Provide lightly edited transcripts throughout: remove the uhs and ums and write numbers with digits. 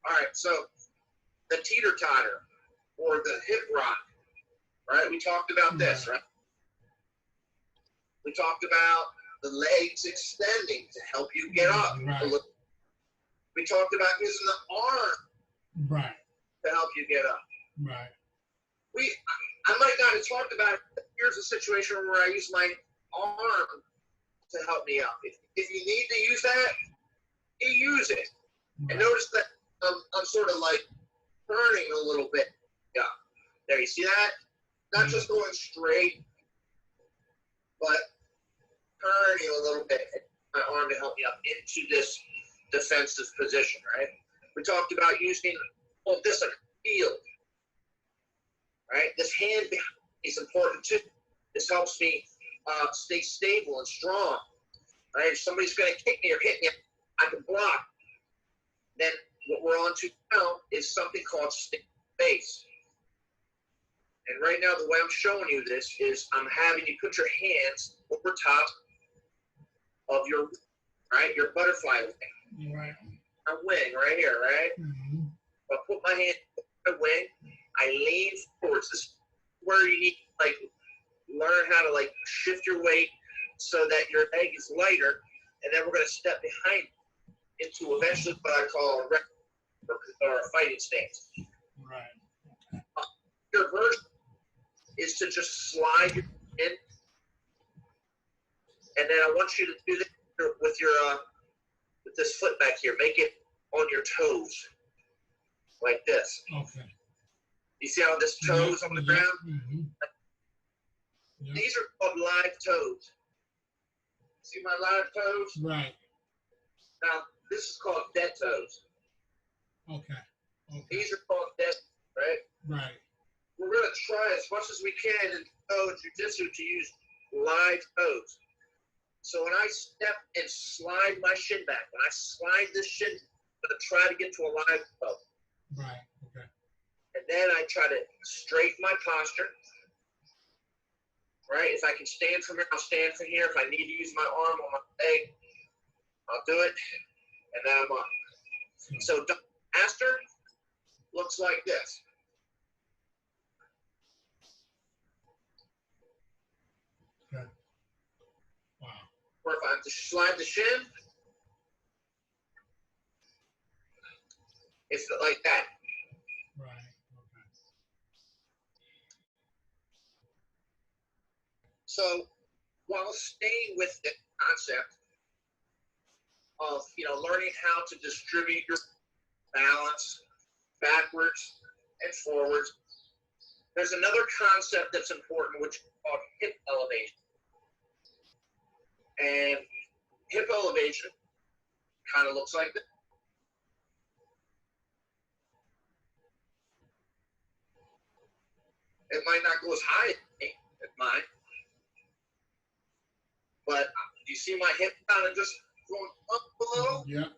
All right, so the Teeter Totter or the hip rock, right? We talked about this, right? We talked about the legs extending to help you get up. Right. We talked about using the arm to help you get up. Right. I might not have talked about it. Here's a situation where I use my arm to help me up. If you need to use that, you use it. Right. And notice that I'm sort of like turning a little bit. Yeah. There, you see that? Not just going straight, but turning a little bit. My arm to help me up into this defensive position, right? We talked about using this like a shield, right? This hand is important too. This helps me stay stable and strong, right? If somebody's going to kick me or hit me, I can block. Then what we're on to now is something called stay base. And right now, the way I'm showing you this is I'm having you put your hands over top of your, right, your butterfly wing. Right. A wing right here, right? Mm-hmm. I put my hand on the wing. I lean forwards. This is where you need to, like, learn how to, like, shift your weight so that your leg is lighter. And then we're going to step behind into eventually what I call a or a fighting stance. Right. Your version is to just slide your in, and then I want you to do this with your with this foot back here. Make it on your toes, like this. Okay. You see how this toes on the ground? Mm-hmm. Yep. These are called live toes. See my live toes? Right. Now this is called dead toes. Okay. These are called dead, right? Right. We're going to try as much as we can in jiu-jitsu to use live toes. So when I step and slide my shin back, when I slide this shin, I'm going to try to get to a live toe. Right. Okay. And then I try to straighten my posture. Right? If I can stand from here, I'll stand from here. If I need to use my arm on my leg, I'll do it. And then I'm up. So master looks like this. Okay. Wow. Or if I have to slide the shin, it's like that. Right. Okay. So while staying with the concept of, learning how to distribute your balance backwards and forwards, there's another concept that's important, which is called hip elevation. And hip elevation kind of looks like this. It might not go as high as mine, but you see my hip kind of just going up a little? Yeah.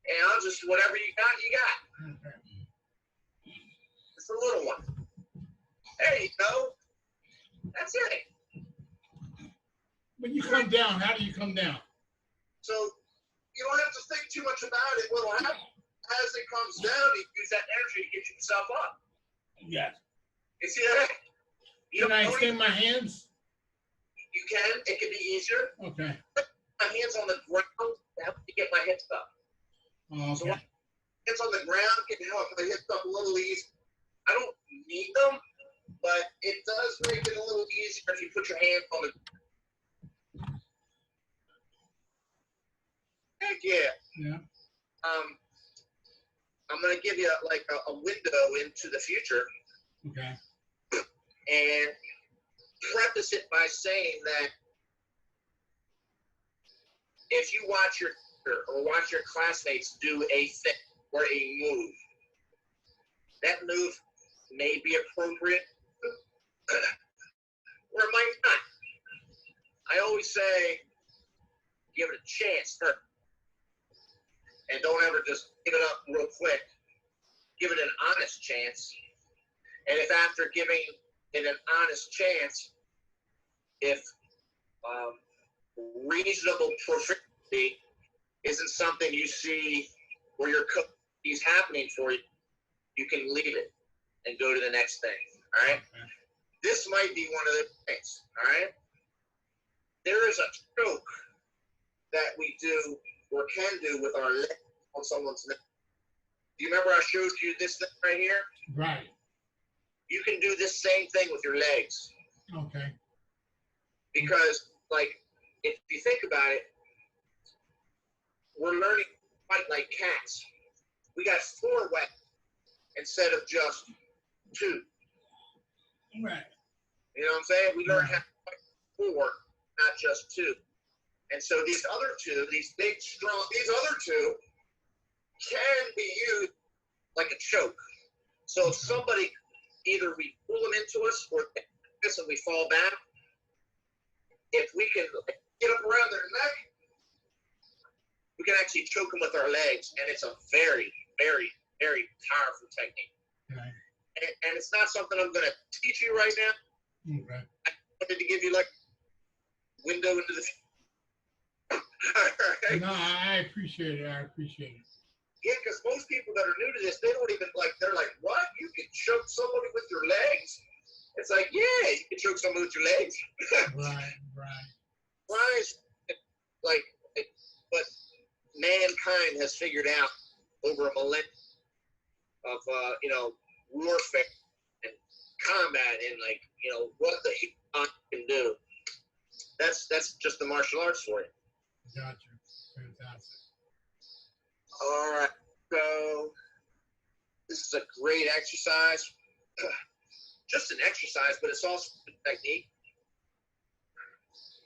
And I'll just, whatever you got, you got. Okay. It's a little one. There you go. That's it. When you come down, how do you come down? So you don't have to think too much about it. What'll happen as it comes down, you use that energy to get yourself up. Yes. You see that? Can I extend my hands? You can. It can be easier. Okay. My hands on the ground to help me get my hips up. Okay. So my hands on the ground can help my hips up a little easier. I don't need them, but it does make it a little easier if you put your hands on the ground. Heck yeah. Yeah. I'm going to give you like a window into the future. Okay. And preface it by saying that if you watch your or watch your classmates do a thing or a move, that move may be appropriate or it might not. I always say, give it a chance first. And don't ever just give it up real quick. Give it an honest chance. And if after giving it an honest chance, if reasonable proficiency isn't something you see where your coach he's happening for you, you can leave it and go to the next thing. All right. Okay. This might be one of the things. All right. There is a choke that we do or can do with our leg on someone's neck. Do you remember I showed you this thing right here? Right. You can do this same thing with your legs. Okay. Because, like, if you think about it, we're learning to fight like cats. We got 4 weapons instead of just 2. Right. You know what I'm saying? We learn how to fight 4, not just 2. And so these other 2, these big, strong, these other 2 can be used like a choke. So if somebody, either we pull them into us or this and we fall back, if we can get up around their neck, we can actually choke them with our legs. And it's a very, very, very powerful technique. Okay. And it's not something I'm going to teach you right now. Okay. I wanted to give you like window into the right. No, I appreciate it. I appreciate it. Yeah, because most people that are new to this, they don't even they're like, what? You can choke somebody with your legs? It's like, yeah, you can choke somebody with your legs. Right. Why is but mankind has figured out over a millennium of, warfare and combat and what the human can do. That's just the martial arts for you. Gotcha. Fantastic. All right, so this is a great exercise. Just an exercise, but it's also a technique.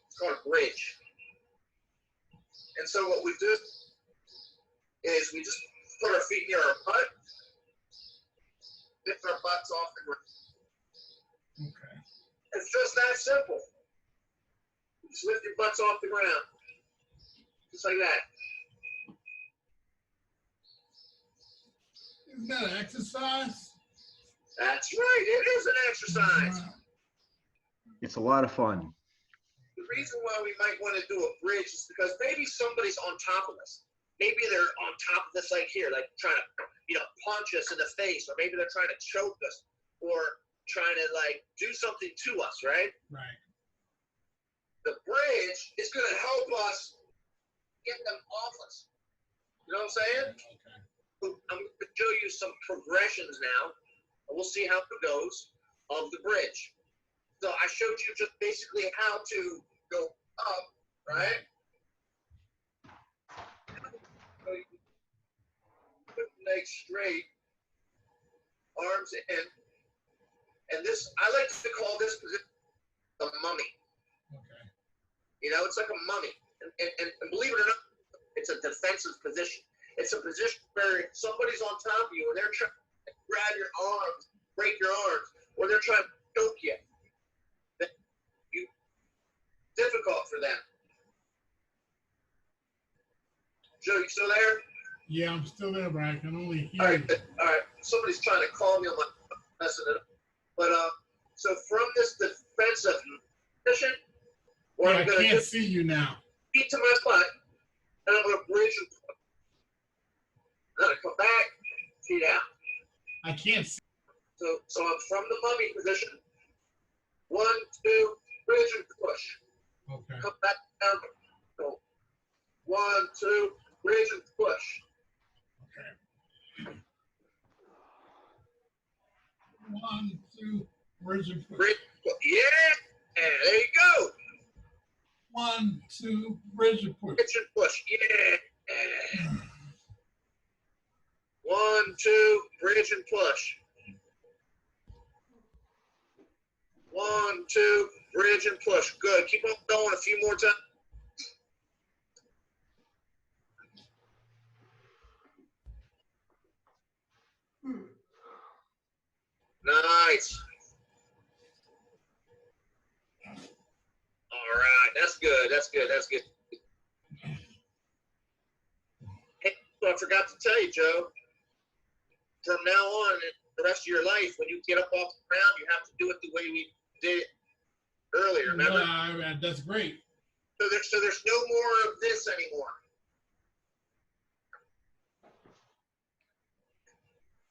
It's called a bridge. And so what we do is we just put our feet near our butt, lift our butts off the ground. Okay. It's just that simple. Just lift your butts off the ground. Just like that. Isn't that an exercise? That's right. It is an exercise. It's a lot of fun. The reason why we might want to do a bridge is because maybe somebody's on top of us. Maybe they're on top of us like here, like trying to, punch us in the face, or maybe they're trying to choke us, or trying to do something to us, right? Right. The bridge is going to help us get them off us. You know what I'm saying? Okay. I'm going to show you some progressions now, and we'll see how it goes, of the bridge. So I showed you just basically how to go up, right? So you put legs straight, arms in, and this, I like to call this position the mummy. Okay. It's like a mummy. And believe it or not, it's a defensive position. It's a position where somebody's on top of you and they're trying to grab your arms, break your arms, or they're trying to choke you. Difficult for them. Joe, you still there? Yeah, I'm still there, but I can only hear All you. right. Somebody's trying to call me on my messing it up. But so from this defensive position, Yeah, I can't see you now. Feet to my butt, and I'm gonna bridge and push. I'm gonna come back, feet out. I can't see. So I'm from the mummy position. 1, 2, bridge and push. Okay. Come back down. Go. 1, 2, bridge and push. Okay. 1, 2, bridge and push. Bridge, yeah, there you go. 1, 2, bridge and push. Bridge and push, yeah. 1, 2, bridge and push. 1, 2, bridge and push. Good. Keep on going a few more times. Nice. All right. That's good. That's good. That's good. Hey, I forgot to tell you, Joe. From now on, the rest of your life, when you get up off the ground, you have to do it the way we did it earlier. Remember? Yeah, that's great. So there's no more of this anymore.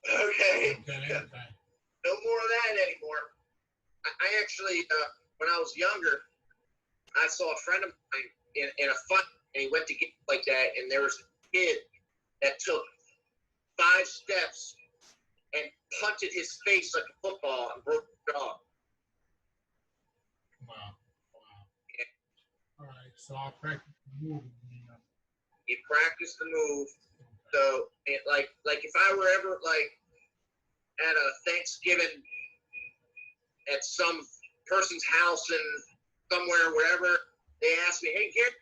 Okay. Okay. No more of that anymore. I actually, when I was younger, I saw a friend of mine in a fight, and he went to get like that, and there was a kid that took 5 steps and punted his face like a football and broke his jaw. Wow. Yeah. All right, so I'll practice the move. He practiced the move. So, like if I were ever like at a Thanksgiving at some person's house and somewhere, wherever, they ask me, "Hey, kid,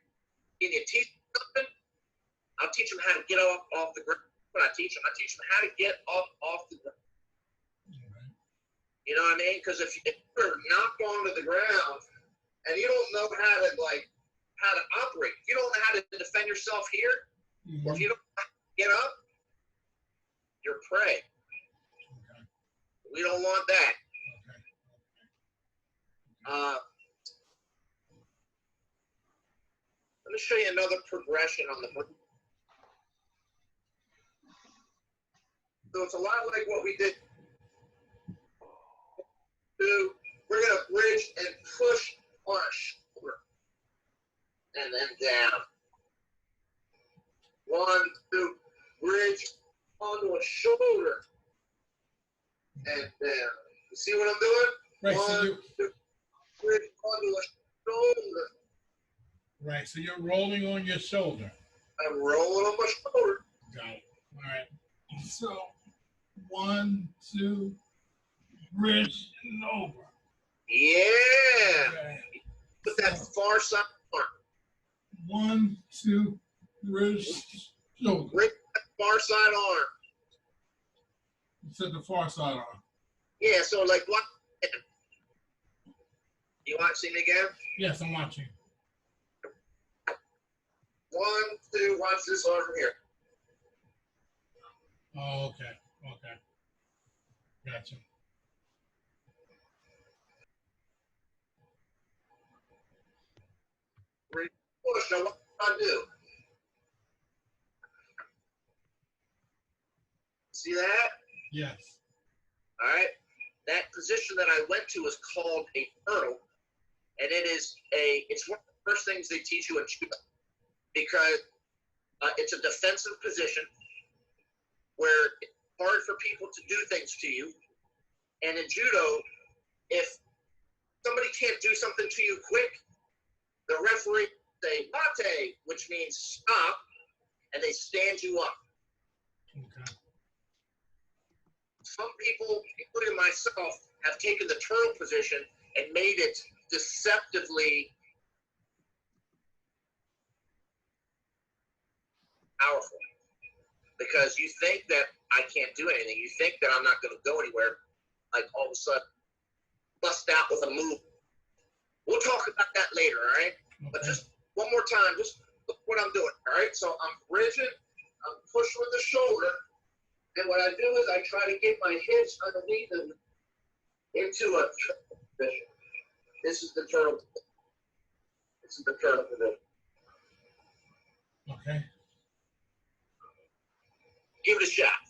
can you teach me something?" I'll teach them how to get off the ground. What I teach them how to get off the ground. Okay. You know what I mean? Because if you're knocked onto the ground and you don't know how to operate, if you don't know how to defend yourself here, or if you don't know how to get up, you're prey. Okay. We don't want that. Okay. Let me show you another progression on the board. So it's a lot like what we did. We're going to bridge and push on a shoulder. And then down. 1, 2, bridge onto a shoulder. And down. You see what I'm doing? Right, 1, 2, bridge onto a shoulder. Right, so you're rolling on your shoulder. I'm rolling on my shoulder. Got it. All right. So, 1, 2, bridge and over. Yeah. Okay. Put that far side arm. 1, 2, bridge, shoulder. Bring that far side arm. You said the far side arm. Yeah, so like what? You watching again? Yes, I'm watching. 1, 2, watch this arm here. Oh, okay. Okay. Gotcha. Push. Now what do I do? See that? Yes. All right. That position that I went to is called a turtle, and it's one of the first things they teach you in judo, because it's a defensive position where it's hard for people to do things to you. And in judo, if somebody can't do something to you quick, the referee say "mate," which means stop, and they stand you up. Okay. Some people, including myself, have taken the turtle position and made it deceptively powerful. Because you think that I can't do anything. You think that I'm not going to go anywhere. Like all of a sudden, bust out with a move. We'll talk about that later, all right? Okay. But just one more time, just look what I'm doing, all right? So I'm bridging, I'm pushing with the shoulder, and what I do is I try to get my hips underneath them into a turtle position. This is the turtle. This is the turtle position. Okay. Give it a shot.